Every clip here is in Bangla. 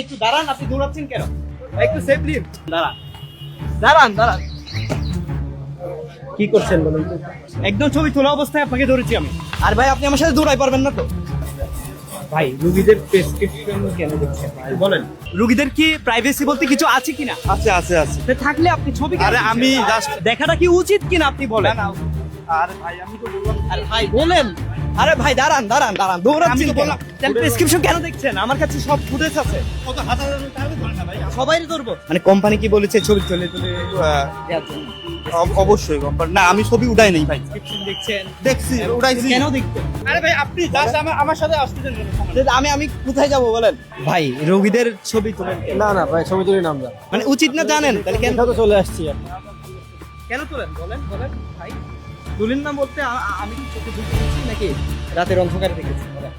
একটু দাঁড়ান, আপনি দৌড়াচ্ছেন কেন? একটু সেফলি দাঁড়ান, দাঁড়ান দাঁড়ান। কি করছেন বলুন তো? একদম ছবি তোলা অবস্থায় আপনাকে ধরেছি আমি। আর ভাই আপনি আমার সাথে দৌড়াই পারবেন না তো? ভাই রুগীদের প্রেসক্রিপশন কেন দেখছেন ভাই বলেন? রুগীদের কি প্রাইভেসি বলতে কিছু আছে কিনা? আছে আছে আছে। তো থাকলে আপনি ছবি কেন আরে দিচ্ছেন? আমি জাস্ট দেখাটা কি উচিত কিনা আপনি বলেন? আরে ভাই আমি তো বললাম আরে ভাই বলেন। আরে ভাই দাঁড়ান দাঁড়ান দাঁড়ান, দৌড়াচ্ছেন আমি তো কেন? বললাম, প্রেসক্রিপশন কেন দেখছেন? আমার কাছে সব ফুটেজ আছে, কত হাজার হাজার টাকা ধরে না ভাই। সবাই ধরবো। মানে কোম্পানি কি বলেছে ছবি তুলে তুলে দেওয়ার জন্য? অবশ্যই কোম্পানি না, আমি ছবি উঠাই নাই ভাই। প্রেসক্রিপশন দেখছেন, দেখছি উঠাইছি। কেন দেখবেন? আরে ভাই আপনি জাস্ট আমার সাথে আসতেছেন কেন? আমি কোথায় যাব বলেন? ভাই রোগীদের ছবি তুলেন কেন? না না ভাই ছবি তুলি না আমরা। মানে উচিত না জানেন? তাহলে কেন তো চলে আসছি কেন তুলেন বলেন বলেন ভাই? তুলেন না বলতে আমি কি চোখে দেখে দেখছি নাকি রাতের অন্ধকারে দেখেছি? বলেন।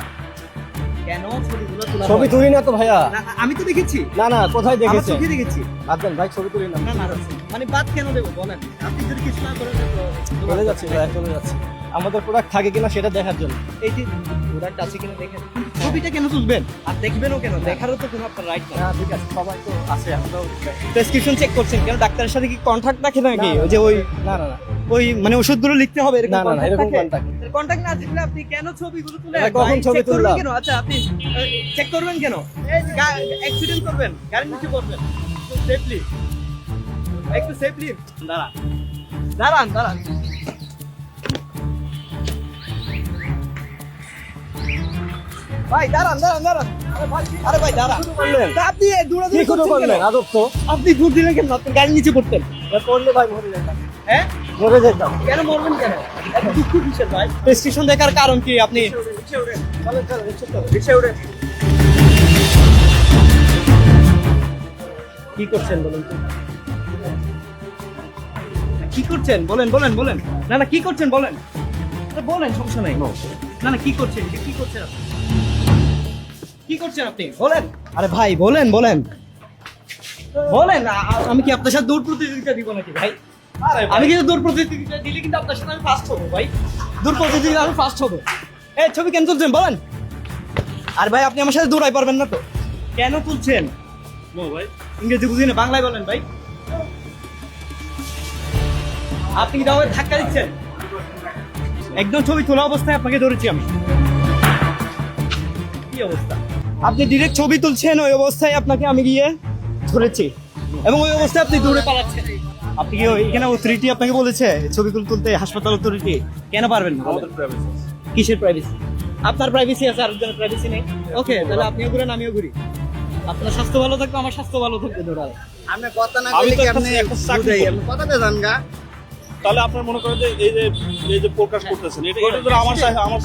কেন ছবিগুলো তোলা ছবি হয়? তুলি না তো ভাইয়া। না, আমি তো দেখেছি, না না কোথায় আমার দেখেছেন? চোখে দেখেছি। আদন ভাই ছবি তুলি না। না না মানে বাদ কেন দেবো বলেন? আপনি যদি কিছু না করেন তো চলে যাচ্ছি ভাই চলে যাচ্ছি। আমাদের প্রোডাক্ট থাকে কিনা সেটা দেখার জন্য। এই যে প্রোডাক্ট আছে কিনা দেখেন। ছবিটা কেন তুলবেন? আর দেখবেনও কেন? দেখারও তো কোনো আপনার রাইট নেই। হ্যাঁ ঠিক আছে সবাই তো আছে আমরা। প্রেসক্রিপশন চেক করছেন কেন? ডাক্তারের সাথে কি কন্ট্যাক্ট রাখে নাকি? না, ওই যে ওই না না না ওই মানে ওষুধগুলো লিখতে হবে এরকম? না, না, না, এরকম contact। কন্ট্যাক্ট না থাকলে আপনি কেন ছবিগুলো তুলে এটা কখন ছবি check করবেন তুললাম? কেন? আচ্ছা আপনি চেক করবেন কেন? এই অ্যাক্সিডেন্ট করবেন, গাড়ির নিচে পড়বেন। সেফলি একটু সেফলি দাঁড়ান দাঁড়ান দাঁড়ান। ভাই দাঁড়ান দাঁড়ান দাঁড়ান। আরে ভাই দাঁড়ান। করলেন? তা আপনি দৌড়াদৌড়ি কি শুরু করছেন করলেন কেন? আদব তো? আপনি দূর দিলেন কেন? আপনি গাড়ির নিচে পড়তেন। করলে ভাই মরে যেতাম। হ্যাঁ মরে যেতাম। কেন মরবেন কেন? এত দুঃখ কিসের ভাই? প্রেসক্রিপশন দেখার কারণ কি? আপনি চলেন চলেন রিক্সা চলেন। রিক্সা উঠে কি করছেন বলুন তো? কি করছেন বলেন বলেন বলেন। না না কি করছেন বলেন? আরে বলেন, সমস্যা নাই। না না কি করছেন? এটা কি করছেন আপনি? কি করছেন আপনি বলেন? আরে ভাই বলেন বলেন বলেন। আমি কি আপনার সাথে দৌড় প্রতিযোগিতা দিব নাকি ভাই? আমি কিন্তু দৌড় প্রতিযোগিতা দিলে কিন্তু আপনার সাথে আমি ফার্স্ট হবো ভাই। দৌড় প্রতিযোগিতা আমি ফার্স্ট হবো। এই ছবি কেন তুলছেন বলেন? আর ভাই আপনি আমার সাথে দৌড়াই পারবেন না তো? কেন তুলছেন? ভাই ইংরেজি বুঝি না, বাংলায় বলেন ভাই। আপনি কি তাহলে ধাক্কা দিচ্ছেন? একদম ছবি তোলা অবস্থায় আপনাকে ধরেছি আমি। কি অবস্থা? আপনি ডিরেক্ট ছবি তুলছেন, ওই অবস্থায় আপনাকে আমি গিয়ে ধরেছি এবং ওই অবস্থায় আপনি দৌড়ে পালাচ্ছেন। আপনি কি এখানে অথরিটি আপনাকে বলেছে ছবিগুলো তুলতে? হাসপাতাল অথরিটি কেন পারবেন না? আমাদের প্রাইভেসি আছে। কিসের প্রাইভেসি? আপনার প্রাইভেসি আছে, আরেকজনের প্রাইভেসি নেই। ওকে তাহলে আপনিও ঘুরেন আমিও ঘুরি। আপনার স্বাস্থ্য ভালো থাকবে, আমার স্বাস্থ্য ভালো থাকবে। দৌড়ালে আপনি কথা না আমি বলে তো কি একটা আপনি চাকরি করি। আপনি কথাতে যান গা। তাহলে আপনার মনে করেন যে এই যে প্রকাশ করতেছেন এটা তো আমার